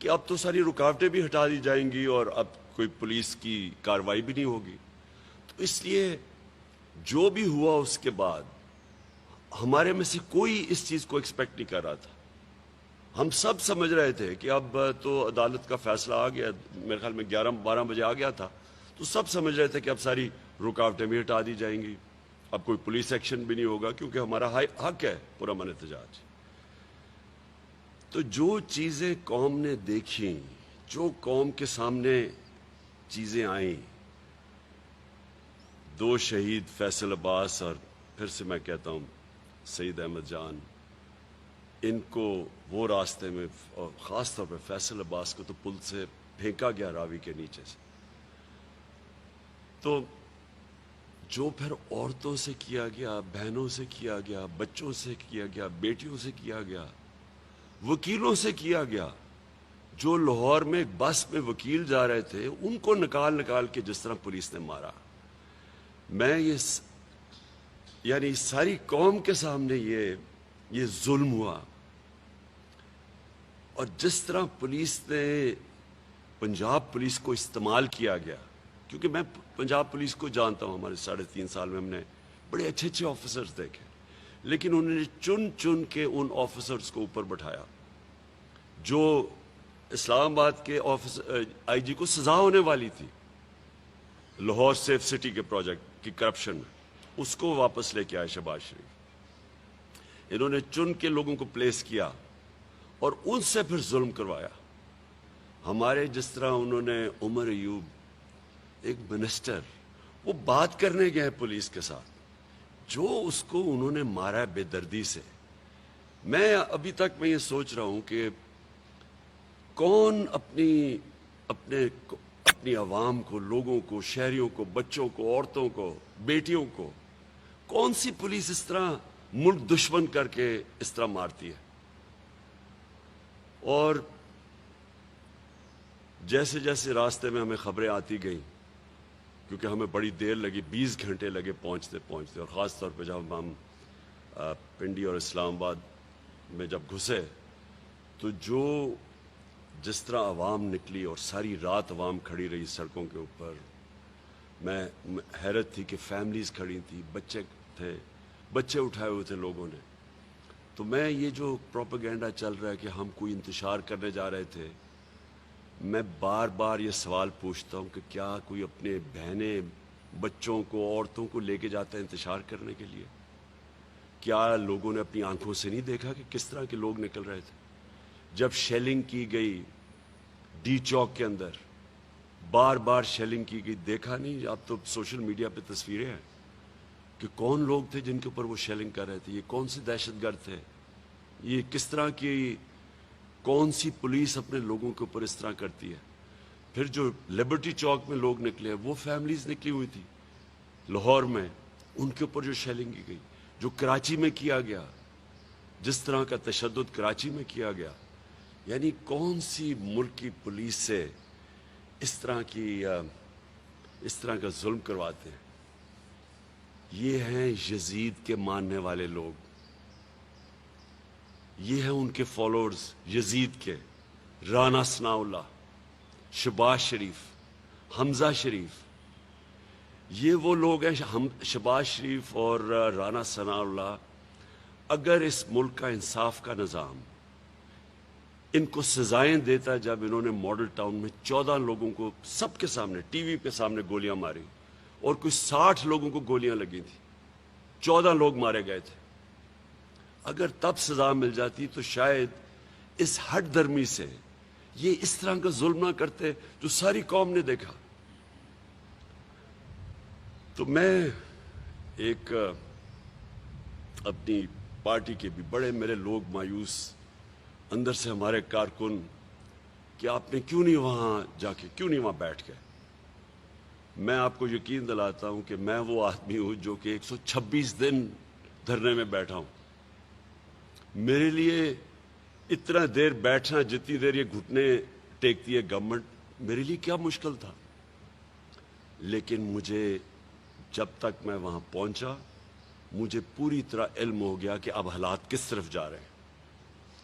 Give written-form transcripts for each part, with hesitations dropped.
کہ اب تو ساری رکاوٹیں بھی ہٹا دی جائیں گی اور اب کوئی پولیس کی کارروائی بھی نہیں ہوگی. تو اس لیے جو بھی ہوا اس کے بعد ہمارے میں سے کوئی اس چیز کو ایکسپیکٹ نہیں کر رہا تھا. ہم سب سمجھ رہے تھے کہ اب تو عدالت کا فیصلہ آ گیا، میرے خیال میں 11-12 بجے آ گیا تھا، تو سب سمجھ رہے تھے کہ اب ساری رکاوٹیں بھی ہٹا دی جائیں گی، اب کوئی پولیس ایکشن بھی نہیں ہوگا کیونکہ ہمارا حق ہے پرامن احتجاج. تو جو چیزیں قوم نے دیکھیں، جو قوم کے سامنے چیزیں آئیں، 2 شہید فیصل عباس اور پھر سے میں کہتا ہوں سعید احمد جان، ان کو وہ راستے میں، اور خاص طور پہ فیصل عباس کو تو پل سے پھینکا گیا راوی کے نیچے سے. تو جو پھر عورتوں سے کیا گیا، بہنوں سے کیا گیا، بچوں سے کیا گیا، بیٹیوں سے کیا گیا، وکیلوں سے کیا گیا، جو لاہور میں ایک بس میں وکیل جا رہے تھے ان کو نکال کے جس طرح پولیس نے مارا، میں یعنی ساری قوم کے سامنے یہ ظلم ہوا. اور جس طرح پولیس نے، پنجاب پولیس کو استعمال کیا گیا، کیونکہ میں پنجاب پولیس کو جانتا ہوں، ہمارے 3.5 سال میں ہم نے بڑے اچھے آفیسرز دیکھے، لیکن انہوں نے چن کے ان آفیسرز کو اوپر بٹھایا جو اسلام آباد کے آئی جی کو سزا ہونے والی تھی لاہور سیف سٹی کے پروجیکٹ کی کرپشن میں، اس کو واپس لے کے آئے شہباز شریف. انہوں نے چن کے لوگوں کو پلیس کیا اور ان سے پھر ظلم کروایا. ہمارے جس طرح انہوں نے عمر ایوب، ایک منسٹر، وہ بات کرنے گئے پولیس کے ساتھ، جو اس کو انہوں نے مارا بے دردی سے. میں ابھی تک میں یہ سوچ رہا ہوں کہ کون اپنی عوام کو، لوگوں کو، شہریوں کو، بچوں کو، عورتوں کو، بیٹیوں کو، کون سی پولیس اس طرح ملک دشمن کر کے اس طرح مارتی ہے. اور جیسے جیسے راستے میں ہمیں خبریں آتی گئیں، کیونکہ ہمیں بڑی دیر لگی، 20 گھنٹے لگے پہنچتے، اور خاص طور پہ جب ہم پنڈی اور اسلام آباد میں جب گھسے تو جس طرح عوام نکلی اور ساری رات عوام کھڑی رہی سڑکوں کے اوپر، میں حیرت تھی کہ فیملیز کھڑی تھی، بچے تھے، بچے اٹھائے ہوئے تھے لوگوں نے. تو میں یہ جو پروپیگنڈا چل رہا ہے کہ ہم کوئی انتشار کرنے جا رہے تھے، میں بار بار یہ سوال پوچھتا ہوں کہ کیا کوئی اپنے بہنیں، بچوں کو، عورتوں کو لے کے جاتا ہے انتشار کرنے کے لیے؟ کیا لوگوں نے اپنی آنکھوں سے نہیں دیکھا کہ کس طرح کے لوگ نکل رہے تھے؟ جب شیلنگ کی گئی ڈی چوک کے اندر، بار بار شیلنگ کی گئی، دیکھا نہیں؟ اب تو سوشل میڈیا پہ تصویریں ہیں کہ کون لوگ تھے جن کے اوپر وہ شیلنگ کر رہے تھے، یہ کون سے دہشت گرد تھے، یہ کس طرح کی، کون سی پولیس اپنے لوگوں کے اوپر اس طرح کرتی ہے. پھر جو لبرٹی چوک میں لوگ نکلے، وہ فیملیز نکلی ہوئی تھی لاہور میں، ان کے اوپر جو شیلنگ کی گئی، جو کراچی میں کیا گیا، جس طرح کا تشدد کراچی میں کیا گیا، یعنی کون سی ملک کی پولیس سے اس طرح کا ظلم کرواتے ہیں. یہ ہیں یزید کے ماننے والے لوگ، یہ ہیں ان کے فالوورز یزید کے، رانا ثناء اللہ، شہباز شریف، حمزہ شریف. یہ وہ لوگ ہیں، شہباز شریف اور رانا ثناء اللہ. اگر اس ملک کا انصاف کا نظام ان کو سزائیں دیتا، جب انہوں نے ماڈل ٹاؤن میں 14 لوگوں کو سب کے سامنے، ٹی وی کے سامنے گولیاں ماری، اور کچھ 60 لوگوں کو گولیاں لگی تھیں، 14 لوگ مارے گئے تھے، اگر تب سزا مل جاتی تو شاید اس ہٹ درمی سے یہ اس طرح کا ظلم نہ کرتے جو ساری قوم نے دیکھا. تو میں ایک اپنی پارٹی کے بھی بڑے میرے لوگ مایوس اندر سے، ہمارے کارکن، کہ آپ نے کیوں نہیں وہاں جا کے، کیوں نہیں وہاں بیٹھ گئے. میں آپ کو یقین دلاتا ہوں کہ میں وہ آدمی ہوں جو کہ 126 دن دھرنے میں بیٹھا ہوں. میرے لیے اتنا دیر بیٹھنا، جتنی دیر یہ گھٹنے ٹیکتی ہے گورنمنٹ، میرے لیے کیا مشکل تھا. لیکن مجھے جب تک میں وہاں پہنچا، مجھے پوری طرح علم ہو گیا کہ اب حالات کس طرف جا رہے ہیں،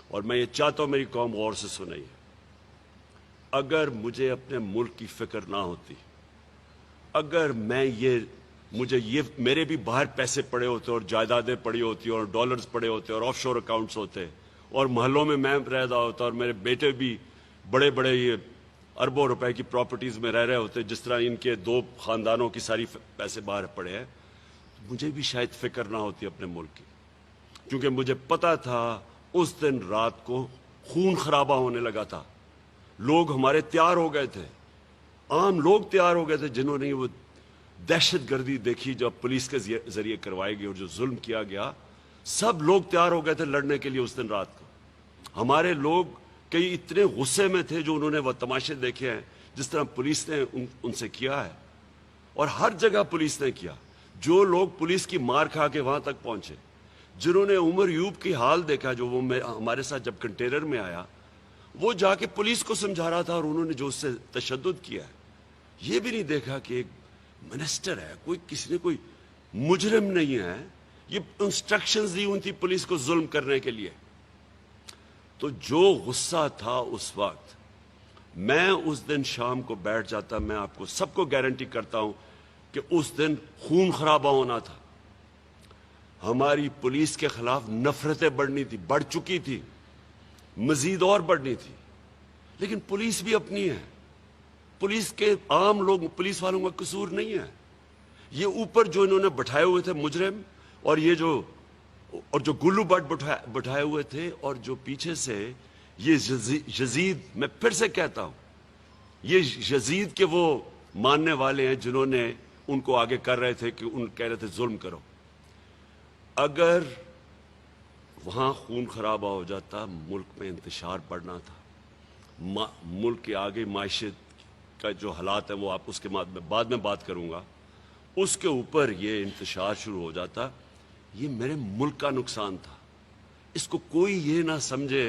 اور میں یہ چاہتا ہوں میری قوم غور سے سنے. اگر مجھے اپنے ملک کی فکر نہ ہوتی، اگر میں میرے بھی باہر پیسے پڑے ہوتے اور جائیدادیں پڑی ہوتی اور ڈالرز پڑے ہوتے اور آف شور اکاؤنٹس ہوتے اور محلوں میں رہ رہا ہوتا اور میرے بیٹے بھی بڑے بڑے یہ اربوں روپے کی پراپرٹیز میں رہ رہے ہوتے جس طرح ان کے 2 خاندانوں کی ساری پیسے باہر پڑے ہیں، مجھے بھی شاید فکر نہ ہوتی اپنے ملک کی، کیونکہ مجھے پتا تھا اس دن رات کو خون خرابہ ہونے لگا تھا. لوگ ہمارے تیار ہو گئے تھے، عام لوگ تیار ہو گئے تھے جنہوں نے وہ دہشت گردی دیکھی جو پولیس کے ذریعے کروائی گئی اور جو ظلم کیا گیا. سب لوگ تیار ہو گئے تھے لڑنے کے لیے اس دن رات کو. ہمارے لوگ کئی اتنے غصے میں تھے جو انہوں نے وہ تماشے دیکھے ہیں جس طرح پولیس نے ان سے کیا ہے، اور ہر جگہ پولیس نے کیا. جو لوگ پولیس کی مار کھا کے وہاں تک پہنچے، جنہوں نے عمر یوب کی حال دیکھا جو وہ ہمارے ساتھ جب کنٹینر میں آیا، وہ جا کے پولیس کو سمجھا رہا تھا اور انہوں نے جو اس سے تشدد کیا ہے، یہ بھی نہیں دیکھا کہ ایک منسٹر ہے، کسی نے کوئی مجرم نہیں ہے، یہ انسٹرکشنز دی ہوئی تھی پولیس کو ظلم کرنے کے لیے. تو جو غصہ تھا اس وقت، میں اس دن شام کو بیٹھ جاتا، میں آپ کو سب کو گارنٹی کرتا ہوں کہ اس دن خون خرابہ ہونا تھا. ہماری پولیس کے خلاف نفرتیں بڑھ چکی تھی، مزید اور بڑھنی تھی. لیکن پولیس بھی اپنی ہے، پولیس کے عام لوگ، پولیس والوں کا قصور نہیں ہے. یہ اوپر جو انہوں نے بٹھائے ہوئے تھے مجرم، اور یہ جو گلو بٹ بٹھائے ہوئے تھے، اور جو پیچھے سے یہ یزید، میں پھر سے کہتا ہوں، یہ یزید کے وہ ماننے والے ہیں جنہوں نے ان کو آگے کر رہے تھے کہ کہہ رہے تھے ظلم کرو. اگر وہاں خون خرابہ ہو جاتا، ملک میں انتشار بڑھنا تھا. ملک کے آگے معیشت کا جو حالات ہیں وہ آپ اس کے بعد میں بات کروں گا، اس کے اوپر یہ انتشار شروع ہو جاتا. یہ میرے ملک کا نقصان تھا. اس کو کوئی یہ نہ سمجھے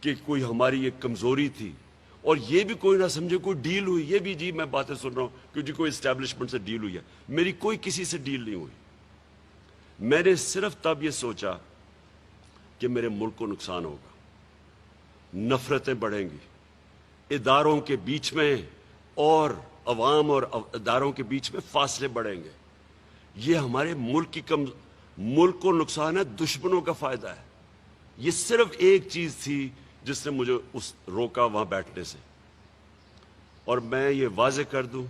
کہ کوئی ہماری ایک کمزوری تھی، اور یہ بھی کوئی نہ سمجھے کوئی ڈیل ہوئی. یہ بھی جی میں باتیں سن رہا ہوں کہ جی کوئی اسٹیبلشمنٹ سے ڈیل ہوئی ہے. میری کوئی کسی سے ڈیل نہیں ہوئی. میں نے صرف تب یہ سوچا کہ میرے ملک کو نقصان ہوگا، نفرتیں بڑھیں گی، اداروں کے بیچ میں اور عوام اور اداروں کے بیچ میں فاصلے بڑھیں گے. یہ ہمارے ملک کو نقصان ہے، دشمنوں کا فائدہ ہے. یہ صرف ایک چیز تھی جس نے مجھے روکا وہاں بیٹھنے سے. اور میں یہ واضح کر دوں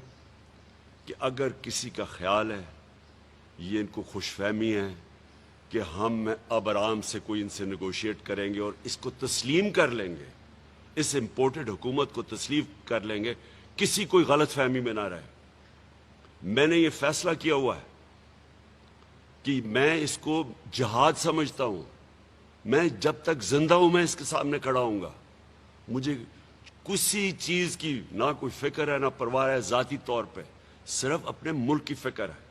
کہ اگر کسی کا خیال ہے، یہ ان کو خوش فہمی ہے کہ ہم اب آرام سے کوئی ان سے نیگوشیٹ کریں گے اور اس کو تسلیم کر لیں گے، اس امپورٹڈ حکومت کو تسلیم کر لیں گے، کسی کوئی غلط فہمی میں نہ رہے. میں نے یہ فیصلہ کیا ہوا ہے کہ میں اس کو جہاد سمجھتا ہوں. میں جب تک زندہ ہوں میں اس کے سامنے کھڑا ہوں گا. مجھے کسی چیز کی نہ کوئی فکر ہے نہ پرواہ ہے ذاتی طور پہ، صرف اپنے ملک کی فکر ہے.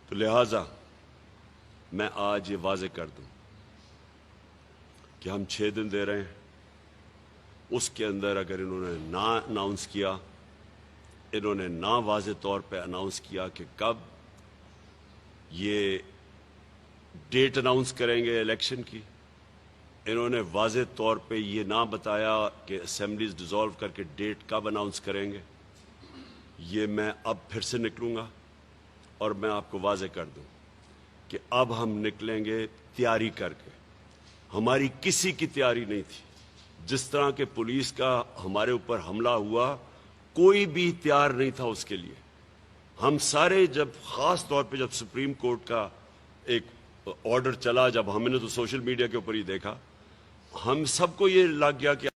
تو لہٰذا میں آج یہ واضح کر دوں کہ ہم 6 دن دے رہے ہیں. اس کے اندر اگر انہوں نے نہ اناؤنس کیا، انہوں نے نہ واضح طور پہ اناؤنس کیا کہ کب یہ ڈیٹ اناؤنس کریں گے الیکشن کی، انہوں نے واضح طور پہ یہ نہ بتایا کہ اسمبلیز ڈیزالو کر کے ڈیٹ کب اناؤنس کریں گے، یہ میں اب پھر سے نکلوں گا. اور میں آپ کو واضح کر دوں کہ اب ہم نکلیں گے تیاری کر کے. ہماری کسی کی تیاری نہیں تھی. جس طرح کے پولیس کا ہمارے اوپر حملہ ہوا، کوئی بھی تیار نہیں تھا اس کے لیے. ہم سارے جب خاص طور پہ جب سپریم کورٹ کا ایک آرڈر چلا، جب ہم نے تو سوشل میڈیا کے اوپر ہی دیکھا، ہم سب کو یہ لگ گیا کہ